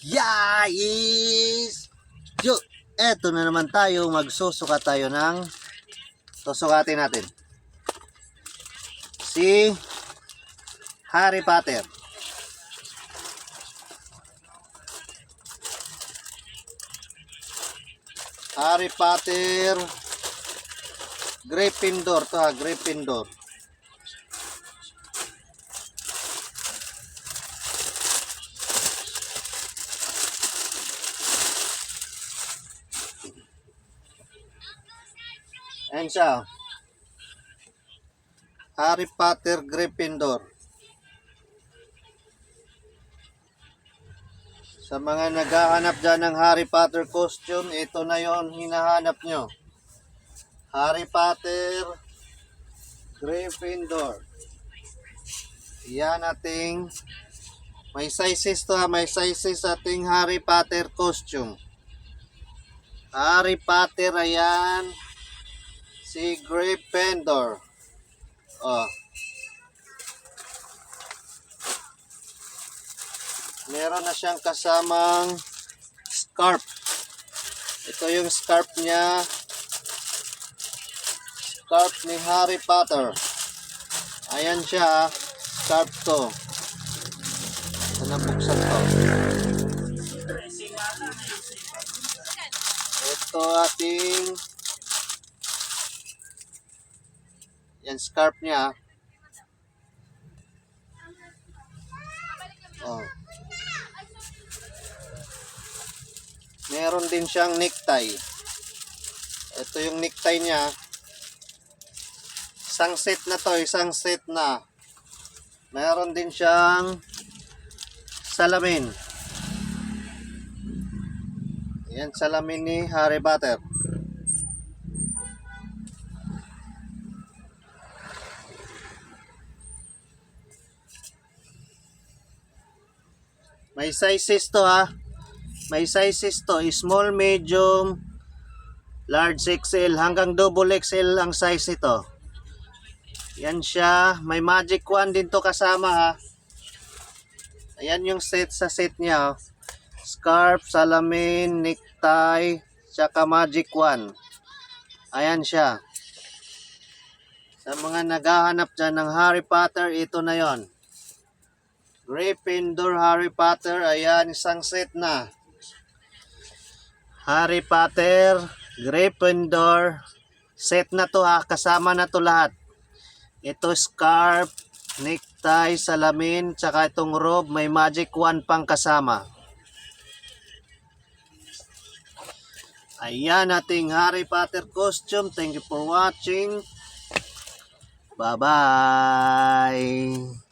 Guys! Yo! Eto na naman tayo, magsusukat tayo ng susukatin natin. Si Harry Potter. Harry Potter Gryffindor to ha, Gryffindor. Ayan siya. Harry Potter Gryffindor. Sa mga naghahanap dyan ng Harry Potter costume, ito na yon hinahanap nyo. Harry Potter Gryffindor. Yan ating may sizes to ha, may sizes ating Harry Potter costume. Harry Potter, ayan. Si Gryffindor. Oh. Meron na siyang kasamang scarf. Ito yung scarf niya. Scarf ni Harry Potter. Ayan siya. Scarf to. Ito na buksan to. Ito ating yan scarf niya. Oh. Meron din siyang necktie. Ito yung necktie niya. Isang set na to, isang set na. Meron din siyang salamin. Yan salamin ni Harry Potter. May sizes to ha. May sizes to. Small, medium, large XL. Hanggang double XL ang size nito. Yan siya. May magic wand din to kasama ha. Ayan yung set sa set niya. Scarf, salamin, necktie, tsaka magic wand. Ayan siya. Sa mga naghahanap dyan ng Harry Potter, ito na yon. Gryffindor Harry Potter, ayan isang set na. Harry Potter Gryffindor set na to ha, kasama na to lahat. Ito scarf, necktie, salamin, tsaka itong robe, may magic wand pang kasama. Ayan ating Harry Potter costume. Thank you for watching. Bye bye.